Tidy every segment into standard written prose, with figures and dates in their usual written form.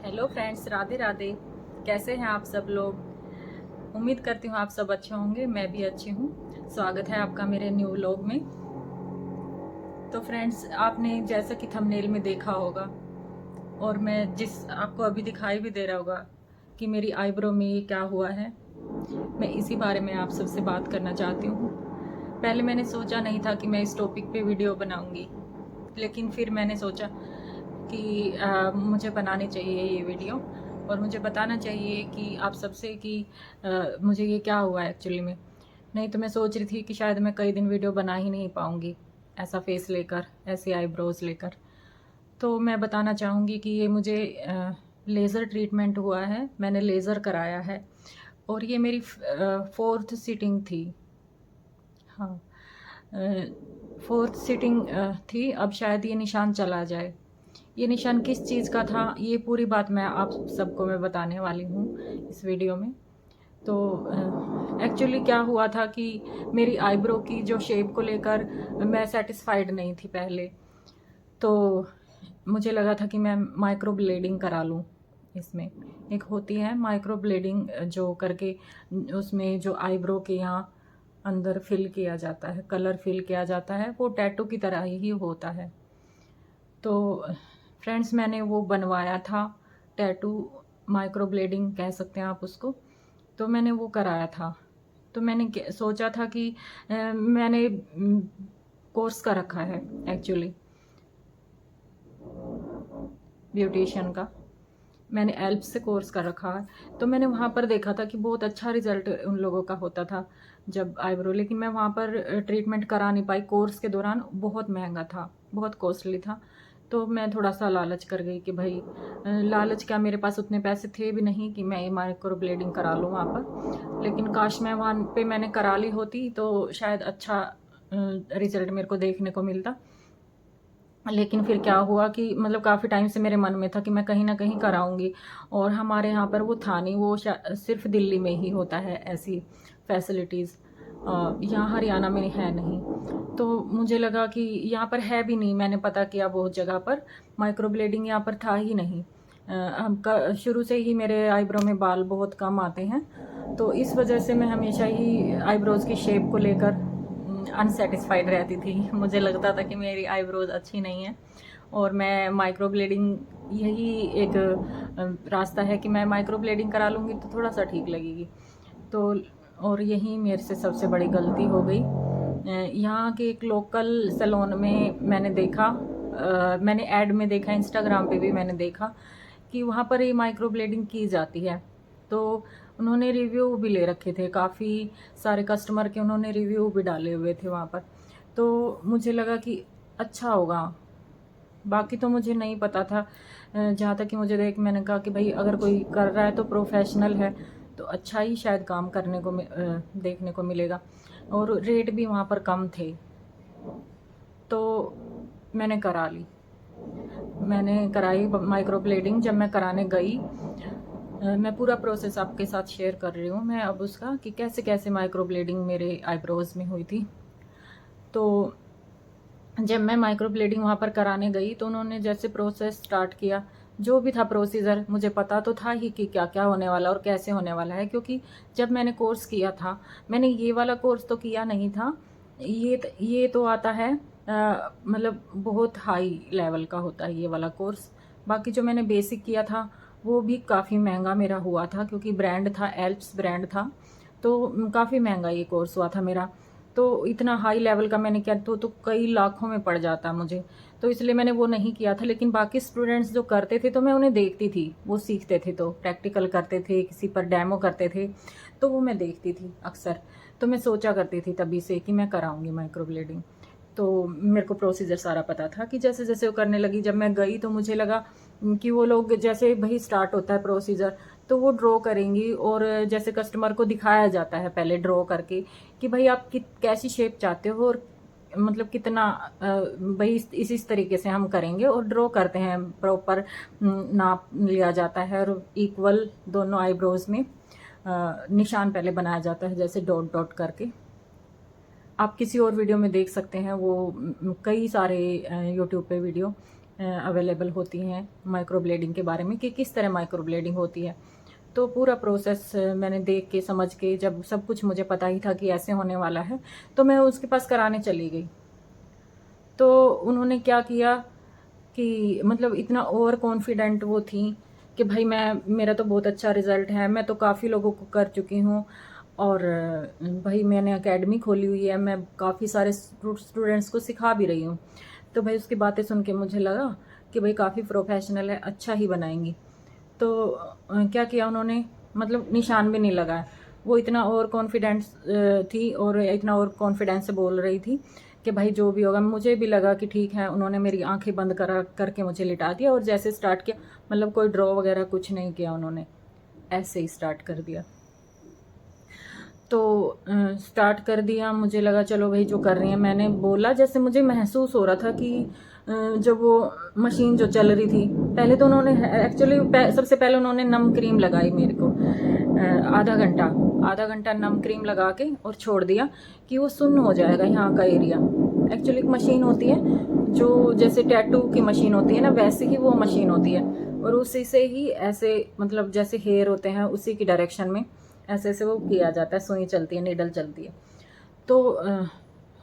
Hello friends, Radhe Radhe. कैसे हैं आप सब लोग? उम्मीद करती हूँ आप सब अच्छे होंगे। मैं भी अच्छी हूँ। स्वागत है आपका मेरे न्यू व्लॉग में। तो फ्रेंड्स, आपने जैसा कि थंबनेल में देखा होगा और मैं जिस आपको अभी दिखाई भी दे रहा होगा कि मेरी आईब्रो में ये क्या हुआ है, मैं इसी बारे में आप सबसे बात करना चाहती हूँ। पहले मैंने सोचा नहीं था कि मैं इस टॉपिक पे वीडियो बनाऊँगी, लेकिन फिर मैंने सोचा कि मुझे बनानी चाहिए ये वीडियो और मुझे बताना चाहिए कि आप सबसे कि मुझे ये क्या हुआ है एक्चुअली में। नहीं तो मैं सोच रही थी कि शायद मैं कई दिन वीडियो बना ही नहीं पाऊँगी ऐसा फेस लेकर, ऐसे आईब्रोज़ लेकर। तो मैं बताना चाहूँगी कि ये मुझे लेज़र ट्रीटमेंट हुआ है। मैंने लेज़र कराया है और ये मेरी 4th सिटिंग थी। हाँ, 4th सिटिंग थी। अब शायद ये निशान चला जाए। ये निशान किस चीज़ का था, ये पूरी बात मैं आप सबको मैं बताने वाली हूँ इस वीडियो में। तो एक्चुअली क्या हुआ था कि मेरी आईब्रो की जो शेप को लेकर मैं सेटिस्फाइड नहीं थी पहले। तो मुझे लगा था कि मैं माइक्रो ब्लेडिंग करा लूँ इसमें। एक होती है माइक्रो ब्लेडिंग जो करके उसमें जो आईब्रो के यहाँ अंदर फिल किया जाता है, कलर फिल किया जाता है, वो टैटू की तरह ही होता है। तो फ्रेंड्स, मैंने वो बनवाया था टैटू, माइक्रो ब्लेडिंग कह सकते हैं आप उसको। तो मैंने वो कराया था। तो मैंने सोचा था कि मैंने कोर्स कर रखा है एक्चुअली ब्यूटिशियन का। मैंने एल्प से कोर्स कर रखा है। तो मैंने वहाँ पर देखा था कि बहुत अच्छा रिजल्ट उन लोगों का होता था जब आईब्रो, लेकिन मैं वहाँ पर ट्रीटमेंट करा नहीं पाई। कोर्स के दौरान बहुत महंगा था, बहुत कॉस्टली था। तो मैं थोड़ा सा लालच कर गई कि भाई लालच क्या, मेरे पास उतने पैसे थे भी नहीं कि मैं माइक्रो ब्लेडिंग करा लूँ वहाँ पर। लेकिन काश मैं वहाँ पे मैंने करा ली होती तो शायद अच्छा रिजल्ट मेरे को देखने को मिलता। लेकिन फिर क्या हुआ कि मतलब काफ़ी टाइम से मेरे मन में था कि मैं कहीं ना कहीं कराऊंगी, और हमारे यहाँ पर वो था नहीं। वो सिर्फ दिल्ली में ही होता है ऐसी फैसिलिटीज़, यहाँ हरियाणा में है नहीं। तो मुझे लगा कि यहाँ पर है भी नहीं। मैंने पता किया बहुत जगह पर, माइक्रो ब्लेडिंग यहाँ पर था ही नहीं। हम शुरू से ही मेरे आईब्रो में बाल बहुत कम आते हैं, तो इस वजह से मैं हमेशा ही आईब्रोज़ की शेप को लेकर अनसेटिस्फाइड रहती थी। मुझे लगता था कि मेरी आईब्रोज अच्छी नहीं है और मैं माइक्रो ब्लेडिंग, यही एक रास्ता है कि मैं माइक्रो ब्लेडिंग करा लूँगी तो थोड़ा सा ठीक लगेगी। तो और यही मेरे से सबसे बड़ी गलती हो गई। यहाँ के एक लोकल सैलून में मैंने देखा, मैंने ऐड में देखा, इंस्टाग्राम पे भी मैंने देखा कि वहाँ पर ये माइक्रो ब्लेडिंग की जाती है। तो उन्होंने रिव्यू भी ले रखे थे, काफ़ी सारे कस्टमर के उन्होंने रिव्यू भी डाले हुए थे वहाँ पर। तो मुझे लगा कि अच्छा होगा। बाकी तो मुझे नहीं पता था। जहाँ तक कि मुझे मैंने कहा कि भाई अगर कोई कर रहा है तो प्रोफेशनल है, तो अच्छा ही शायद काम करने को देखने को मिलेगा। और रेट भी वहाँ पर कम थे। तो मैंने करा ली, मैंने कराई माइक्रो ब्लेडिंग। जब मैं कराने गई, मैं पूरा प्रोसेस आपके साथ शेयर कर रही हूँ मैं अब उसका, कि कैसे कैसे माइक्रो ब्लेडिंग मेरे आईब्रोज़ में हुई थी। तो जब मैं माइक्रो ब्लेडिंग वहाँ पर कराने गई तो उन्होंने जैसे प्रोसेस स्टार्ट किया, जो भी था प्रोसीजर, मुझे पता तो था ही कि क्या क्या होने वाला और कैसे होने वाला है, क्योंकि जब मैंने कोर्स किया था, मैंने ये वाला कोर्स तो किया नहीं था। ये तो आता है मतलब बहुत हाई लेवल का होता है ये वाला कोर्स। बाकी जो मैंने बेसिक किया था वो भी काफ़ी महंगा मेरा हुआ था, क्योंकि ब्रांड था, एल्प्स ब्रांड था। तो काफ़ी महंगा ये कोर्स हुआ था मेरा। तो इतना हाई लेवल का मैंने किया तो कई लाखों में पड़ जाता मुझे। तो इसलिए मैंने वो नहीं किया था। लेकिन बाकी स्टूडेंट्स जो करते थे तो मैं उन्हें देखती थी, वो सीखते थे तो प्रैक्टिकल करते थे, किसी पर डेमो करते थे, तो वो मैं देखती थी अक्सर। तो मैं सोचा करती थी तभी से कि मैं कराऊंगी माइक्रो ब्लेडिंग। तो मेरे को प्रोसीजर सारा पता था कि जैसे जैसे वो करने लगी, जब मैं गई तो मुझे लगा कि वो लोग जैसे भाई स्टार्ट होता है प्रोसीजर, तो वो ड्रॉ करेंगी और जैसे कस्टमर को दिखाया जाता है पहले ड्रॉ करके कि भाई आप कैसी शेप चाहते हो और मतलब कितना भाई इस तरीके से हम करेंगे, और ड्रॉ करते हैं प्रॉपर, नाप लिया जाता है और इक्वल दोनों आईब्रोज में निशान पहले बनाया जाता है, जैसे डॉट डॉट करके। आप किसी और वीडियो में देख सकते हैं वो, कई सारे यूट्यूब पे वीडियो अवेलेबल होती हैं माइक्रो ब्लेडिंग के बारे में कि किस तरह माइक्रो ब्लेडिंग होती है। तो पूरा प्रोसेस मैंने देख के समझ के, जब सब कुछ मुझे पता ही था कि ऐसे होने वाला है, तो मैं उसके पास कराने चली गई। तो उन्होंने क्या किया कि मतलब इतना ओवर कॉन्फिडेंट वो थी कि भाई मेरा तो बहुत अच्छा रिज़ल्ट है, मैं तो काफ़ी लोगों को कर चुकी हूँ और भाई मैंने एकेडमी खोली हुई है, मैं काफ़ी सारे स्टूडेंट्स को सिखा भी रही हूँ। तो भाई उसकी बातें सुन के मुझे लगा कि भाई काफ़ी प्रोफेशनल है, अच्छा ही बनाएंगी। तो क्या किया उन्होंने, मतलब निशान भी नहीं लगाया। वो इतना ओवर कॉन्फिडेंस थी और इतना ओवर कॉन्फिडेंस से बोल रही थी कि भाई जो भी होगा। मुझे भी लगा कि ठीक है। उन्होंने मेरी आंखें बंद करके मुझे लिटा दिया और जैसे स्टार्ट किया, मतलब कोई ड्रॉ वगैरह कुछ नहीं किया उन्होंने, ऐसे ही स्टार्ट कर दिया। तो स्टार्ट कर दिया, मुझे लगा चलो भाई जो कर रही हैं। मैंने बोला, जैसे मुझे महसूस हो रहा था कि जब वो मशीन जो चल रही थी, पहले तो उन्होंने एक्चुअली सबसे पहले उन्होंने नम क्रीम लगाई मेरे को, आधा घंटा नम क्रीम लगा के और छोड़ दिया कि वो सुन्न हो जाएगा यहाँ का एरिया। एक्चुअली एक मशीन होती है जो जैसे टैटू की मशीन होती है ना, वैसे ही वो मशीन होती है और उसी से ही ऐसे, मतलब जैसे हेयर होते हैं उसी की डायरेक्शन में ऐसे ऐसे वो किया जाता है, सुई चलती है, नीडल चलती है। तो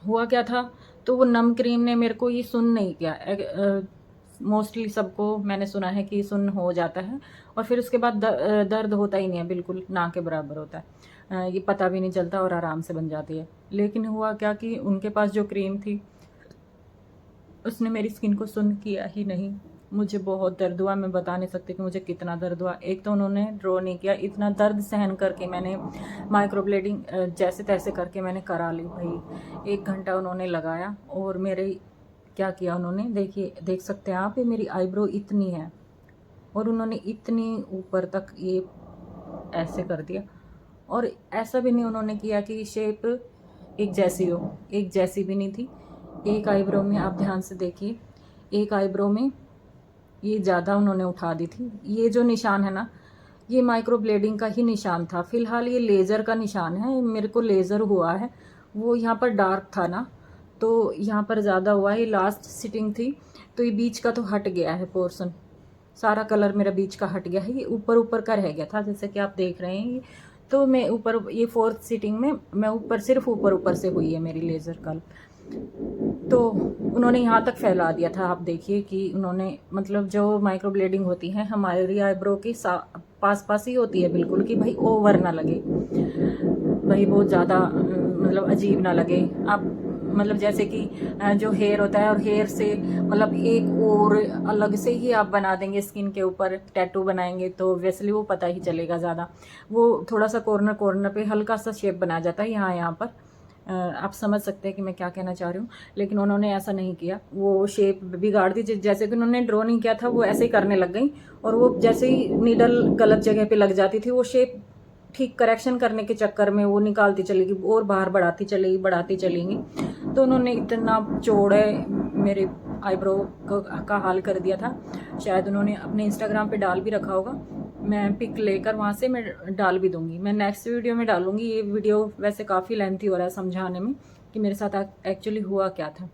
हुआ क्या था, तो वो नम क्रीम ने मेरे को ये सुन्न नहीं किया। मोस्टली सबको मैंने सुना है कि सुन्न हो जाता है और फिर उसके बाद दर्द होता ही नहीं है, बिल्कुल ना के बराबर होता है। ये पता भी नहीं चलता और आराम से बन जाती है। लेकिन हुआ क्या कि उनके पास जो क्रीम थी उसने मेरी स्किन को सुन्न किया ही नहीं। मुझे बहुत दर्द हुआ, मैं बता नहीं सकती कि मुझे कितना दर्द हुआ। एक तो उन्होंने ड्रॉ नहीं किया, इतना दर्द सहन करके मैंने माइक्रो ब्लेडिंग जैसे तैसे करके मैंने करा ली भाई। 1 घंटा उन्होंने लगाया और मेरे क्या किया उन्होंने, देखिए देख सकते हैं आप, ये मेरी आईब्रो इतनी है और उन्होंने इतनी ऊपर तक ये ऐसे कर दिया। और ऐसा भी नहीं उन्होंने किया कि शेप एक जैसी हो, एक जैसी भी नहीं थी। एक आईब्रो में आप ध्यान से देखिए, एक आईब्रो में ये ज़्यादा उन्होंने उठा दी थी। ये जो निशान है ना, ये माइक्रो ब्लेडिंग का ही निशान था। फिलहाल ये लेज़र का निशान है, मेरे को लेज़र हुआ है। वो यहाँ पर डार्क था ना, तो यहाँ पर ज़्यादा हुआ है। ये लास्ट सिटिंग थी तो ये बीच का तो हट गया है पोर्शन, सारा कलर मेरा बीच का हट गया है। ये ऊपर ऊपर का रह गया था, जैसे कि आप देख रहे हैं। तो मैं ऊपर, ये 4th सिटिंग में मैं ऊपर, सिर्फ ऊपर ऊपर से हुई है मेरी लेज़र कल। तो उन्होंने यहाँ तक फैला दिया था। आप देखिए कि उन्होंने, मतलब जो माइक्रो ब्लेडिंग होती है हमारी आईब्रो की पास पास ही होती है बिल्कुल, कि भाई ओवर ना लगे, भाई बहुत ज़्यादा मतलब अजीब ना लगे। आप मतलब जैसे कि जो हेयर होता है और हेयर से मतलब एक और अलग से ही आप बना देंगे, स्किन के ऊपर टैटू बनाएंगे तो ऑब्वियसली वो पता ही चलेगा ज़्यादा। वो थोड़ा सा कॉर्नर कॉर्नर पे हल्का सा शेप बनाया जाता है यहाँ पर। आप समझ सकते हैं कि मैं क्या कहना चाह रही हूँ। लेकिन उन्होंने ऐसा नहीं किया, वो शेप बिगाड़ दी। जैसे कि उन्होंने ड्रॉ नहीं किया था, वो ऐसे ही करने लग गई और वो जैसे ही नीडल गलत जगह पे लग जाती थी, वो शेप ठीक करेक्शन करने के चक्कर में वो निकालती चलेगी और बाहर बढ़ाती चलेगी। तो उन्होंने इतना चौड़े मेरे आईब्रो का हाल कर दिया था। शायद उन्होंने अपने इंस्टाग्राम पे डाल भी रखा होगा, मैं पिक लेकर वहाँ से मैं डाल भी दूंगी। मैं नेक्स्ट वीडियो में डालूंगी। ये वीडियो वैसे काफ़ी लेंथी हो रहा है समझाने में कि मेरे साथ एक्चुअली हुआ क्या था।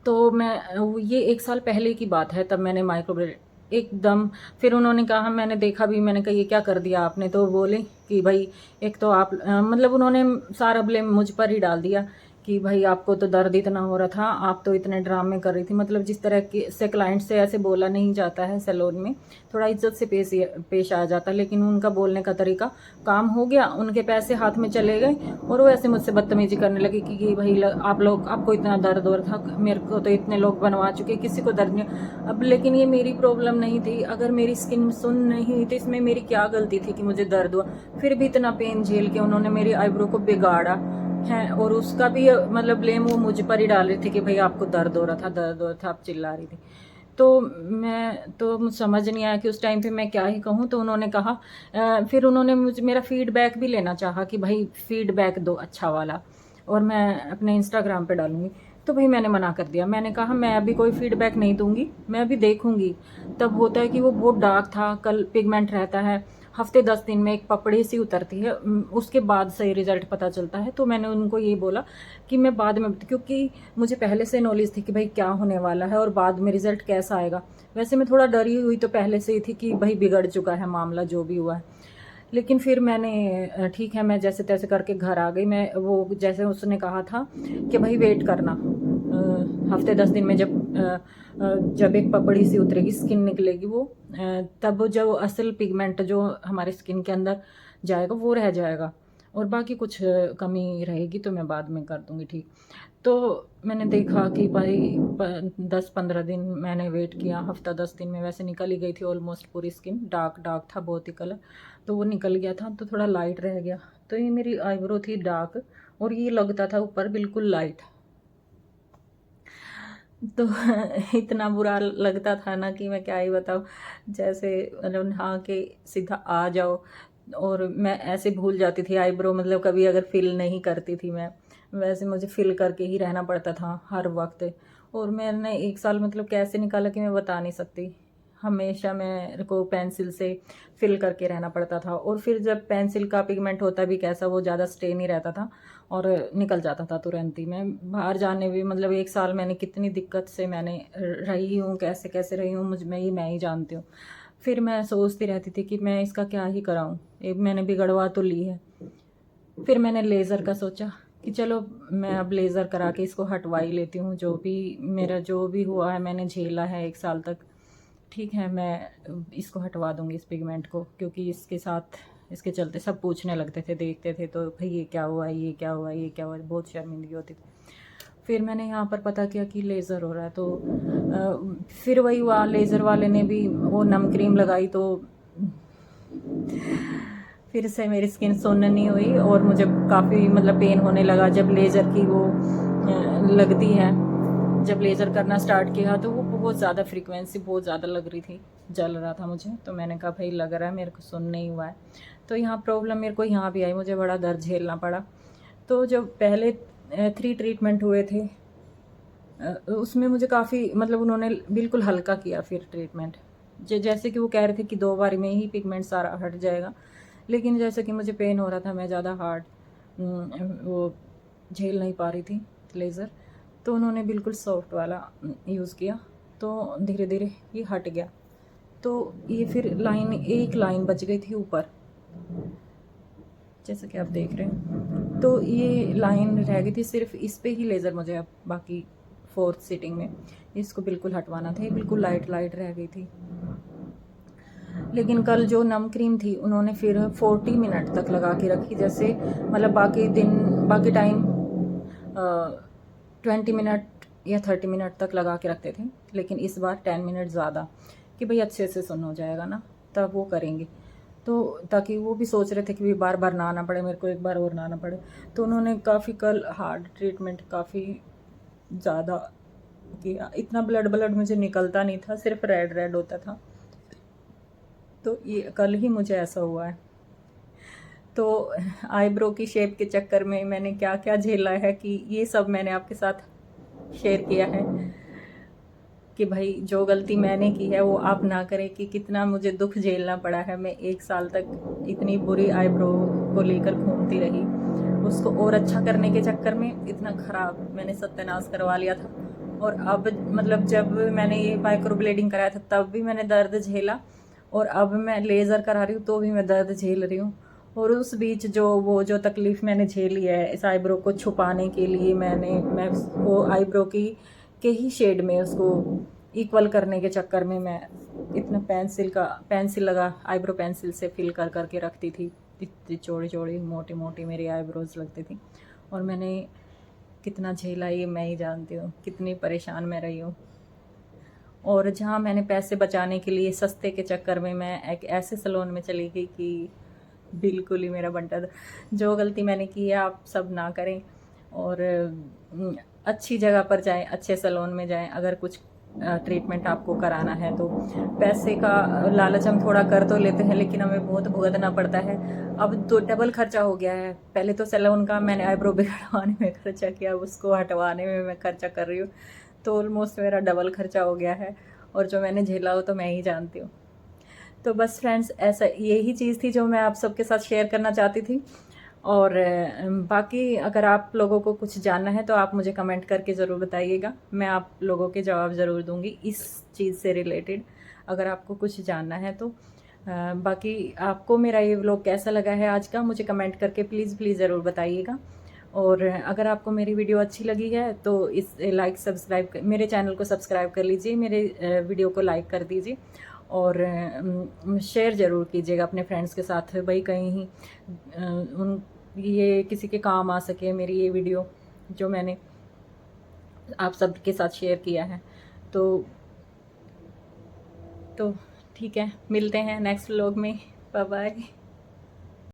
तो मैं, ये 1 साल पहले की बात है, तब मैंने माइक्रोब्लेड एकदम। फिर उन्होंने कहा, मैंने देखा भी, मैंने कहा ये क्या कर दिया आपने। तो बोले कि भाई एक तो आप मतलब उन्होंने सारा ब्लेम मुझ पर ही डाल दिया कि भाई आपको तो दर्द इतना हो रहा था, आप तो इतने ड्रामे कर रही थी। मतलब जिस तरह के से क्लाइंट से ऐसे बोला नहीं जाता है सैलून में, थोड़ा इज्जत से पेश आ जाता। लेकिन उनका बोलने का तरीका, काम हो गया, उनके पैसे हाथ में चले गए और वो ऐसे मुझसे बदतमीजी करने लगे कि भाई आप लोग, आपको इतना दर्द हो रहा था, मेरे को तो इतने लोग बनवा चुके, किसी को दर्द नहीं। अब लेकिन ये मेरी प्रॉब्लम नहीं थी। अगर मेरी स्किन सुन नहीं हुई तो इसमें मेरी क्या गलती थी कि मुझे दर्द हुआ। फिर भी इतना पेन झेल के उन्होंने मेरी आईब्रो को बिगाड़ा है और उसका भी मतलब ब्लेम वो मुझ पर ही डाल रही थी कि भाई आपको दर्द हो रहा था, आप चिल्ला रही थी। तो मैं तो समझ नहीं आया कि उस टाइम पे मैं क्या ही कहूँ। तो उन्होंने कहा, फिर उन्होंने मुझे मेरा फीडबैक भी लेना चाहा कि भाई फीडबैक दो अच्छा वाला और मैं अपने इंस्टाग्राम पे डालूंगी। तो भाई मैंने मना कर दिया। मैंने कहा मैं अभी कोई फीडबैक नहीं दूंगी, मैं अभी देखूंगी। तब होता है कि वो बहुत डार्क था, कल पिगमेंट रहता है हफ्ते 10 दिन में एक पपड़ी सी उतरती है, उसके बाद सही रिज़ल्ट पता चलता है। तो मैंने उनको ये बोला कि मैं बाद में, क्योंकि मुझे पहले से नॉलेज थी कि भाई क्या होने वाला है और बाद में रिज़ल्ट कैसा आएगा। वैसे मैं थोड़ा डरी हुई तो पहले से ही थी कि भाई बिगड़ चुका है मामला, जो भी हुआ है। लेकिन फिर मैंने ठीक है, मैं जैसे तैसे करके घर आ गई। मैं वो जैसे उसने कहा था कि भाई वेट करना, हफ्ते 10 दिन में जब एक पपड़ी सी उतरेगी, स्किन निकलेगी वो, तब जो असल पिगमेंट जो हमारे स्किन के अंदर जाएगा वो रह जाएगा, और बाकी कुछ कमी रहेगी तो मैं बाद में कर दूंगी ठीक। तो मैंने देखा कि भाई 10-15 दिन मैंने वेट किया, हफ्ता 10 दिन में वैसे निकल ही गई थी ऑलमोस्ट पूरी स्किन। डार्क डार्क था बहुत ही कलर, तो वो निकल गया था, तो थोड़ा लाइट रह गया। तो ये मेरी आईब्रो थी डार्क, और ये लगता था ऊपर बिल्कुल लाइट। तो इतना बुरा लगता था ना कि मैं क्या ही बताऊँ। जैसे मतलब नहा के सीधा आ जाओ, और मैं ऐसे भूल जाती थी आईब्रो, मतलब कभी अगर फिल नहीं करती थी मैं, वैसे मुझे फिल करके ही रहना पड़ता था हर वक्त। और मैंने 1 साल मतलब कैसे निकाला कि मैं बता नहीं सकती। हमेशा मेरे को पेंसिल से फिल करके रहना पड़ता था, और फिर जब पेंसिल का पिगमेंट होता भी कैसा, वो ज़्यादा स्टे नहीं रहता था और निकल जाता था तुरंत ही। मैं बाहर जाने भी मतलब 1 साल मैंने कितनी दिक्कत से मैंने रही हूँ, कैसे कैसे रही हूँ, मैं ही जानती हूँ। फिर मैं सोचती रहती थी कि मैं इसका क्या ही कराऊँ, एक मैंने बिगड़वा तो ली है। फिर मैंने लेज़र का सोचा कि चलो मैं अब लेज़र करा के इसको हटवा ही लेती हूँ। जो भी हुआ है मैंने झेला है 1 साल तक, ठीक है, मैं इसको हटवा दूँगी इस पिगमेंट को, क्योंकि इसके चलते सब पूछने लगते थे, देखते थे तो भाई ये क्या हुआ, ये क्या हुआ, ये क्या हुआ, बहुत शर्मिंदगी होती थी। फिर मैंने यहाँ पर पता किया कि लेज़र हो रहा है, तो फिर वही हुआ, लेज़र वाले ने भी वो नम क्रीम लगाई, तो फिर से मेरी स्किन सुन्न नहीं हुई, और मुझे काफ़ी मतलब पेन होने लगा जब लेज़र की वो लगती है। जब लेज़र करना स्टार्ट किया तो वो बहुत ज़्यादा फ्रीक्वेंसी बहुत ज़्यादा लग रही थी, जल रहा था मुझे। तो मैंने कहा भाई लग रहा है मेरे को, सुन नहीं हुआ है। तो यहाँ प्रॉब्लम मेरे को यहाँ भी आई, मुझे बड़ा दर्द झेलना पड़ा। तो जब पहले 3 ट्रीटमेंट हुए थे, उसमें मुझे काफ़ी मतलब उन्होंने बिल्कुल हल्का किया फिर ट्रीटमेंट। जैसे कि वो कह रहे थे कि 2 बार में ही पिगमेंट सारा हट जाएगा, लेकिन जैसे कि मुझे पेन हो रहा था, मैं ज़्यादा हार्ड वो झेल नहीं पा रही थी लेज़र। तो उन्होंने बिल्कुल सॉफ्ट वाला यूज़ किया, तो धीरे धीरे ये हट गया। तो ये फिर एक लाइन बच गई थी ऊपर, जैसे कि आप देख रहे हैं। तो ये लाइन रह गई थी, सिर्फ इस पे ही लेज़र मुझे अब बाकी 4th सीटिंग में इसको बिल्कुल हटवाना था। ये बिल्कुल लाइट लाइट रह गई थी। लेकिन कल जो नम क्रीम थी उन्होंने फिर 40 मिनट तक लगा के रखी, जैसे मतलब बाकी टाइम 20 मिनट या 30 मिनट तक लगा के रखते थे, लेकिन इस बार 10 मिनट ज़्यादा, कि भाई अच्छे से सुन हो जाएगा ना, तब वो करेंगे। तो ताकि वो भी सोच रहे थे कि बार बार ना आना पड़े मेरे को, एक बार और ना आना पड़े। तो उन्होंने काफ़ी कल हार्ड ट्रीटमेंट काफ़ी ज़्यादा किया। इतना ब्लड मुझे निकलता नहीं था, सिर्फ रेड रेड होता था। तो ये कल ही मुझे ऐसा हुआ है। तो आईब्रो की शेप के चक्कर में मैंने क्या क्या झेला है, कि ये सब मैंने आपके साथ शेयर किया है, कि भाई जो गलती मैंने की है वो आप ना करें। कि कितना मुझे दुख झेलना पड़ा है। मैं 1 साल तक इतनी बुरी आईब्रो को लेकर घूमती रही, उसको और अच्छा करने के चक्कर में इतना ख़राब मैंने सत्यानाश करवा लिया था। और अब मतलब जब मैंने ये माइक्रो ब्लेडिंग कराया था तब भी मैंने दर्द झेला, और अब मैं लेज़र करा रही हूँ तो भी मैं दर्द झेल रही हूँ। और उस बीच जो तकलीफ़ मैंने झेली है इस आईब्रो को छुपाने के लिए, मैं उसको आईब्रो के ही शेड में उसको इक्वल करने के चक्कर में मैं इतना पेंसिल लगा आईब्रो पेंसिल से फिल कर करके रखती थी। इतनी चौड़ी चौड़ी मोटी मोटी मेरी आईब्रोज़ लगती थी, और मैंने कितना झेला ये मैं ही जानती हूँ, कितनी परेशान मैं रही हूँ। और जहाँ मैंने पैसे बचाने के लिए सस्ते के चक्कर में मैं एक ऐसे सैलून में चली गई कि बिल्कुल ही मेरा बंटा था। जो गलती मैंने की है आप सब ना करें, और अच्छी जगह पर जाएं, अच्छे सैलून में जाएं। अगर कुछ ट्रीटमेंट आपको कराना है तो पैसे का लालच हम थोड़ा कर तो लेते हैं, लेकिन हमें बहुत भुगतना पड़ता है। अब तो डबल खर्चा हो गया है। पहले तो सैलून का मैंने आईब्रो बिगड़वाने में खर्चा किया, उसको हटवाने में मैं खर्चा कर रही हूँ, तो ऑलमोस्ट मेरा डबल खर्चा हो गया है। और जो मैंने झेला हो तो मैं ही जानती हूँ। तो बस फ्रेंड्स, ऐसा यही चीज़ थी जो मैं आप सबके साथ शेयर करना चाहती थी। और बाकी अगर आप लोगों को कुछ जानना है तो आप मुझे कमेंट करके ज़रूर बताइएगा, मैं आप लोगों के जवाब ज़रूर दूँगी इस चीज़ से रिलेटेड, अगर आपको कुछ जानना है तो। बाकी आपको मेरा ये व्लॉग कैसा लगा है आज का, मुझे कमेंट करके प्लीज़ प्लीज़ ज़रूर बताइएगा। और अगर आपको मेरी वीडियो अच्छी लगी है तो इस लाइक सब्सक्राइब मेरे चैनल को सब्सक्राइब कर लीजिए, मेरे वीडियो को लाइक कर दीजिए और शेयर ज़रूर कीजिएगा अपने फ्रेंड्स के साथ, भाई कहीं उन ये किसी के काम आ सके मेरी ये वीडियो जो मैंने आप सबके साथ शेयर किया है। तो ठीक है, मिलते हैं नेक्स्ट व्लॉग में। Bye bye.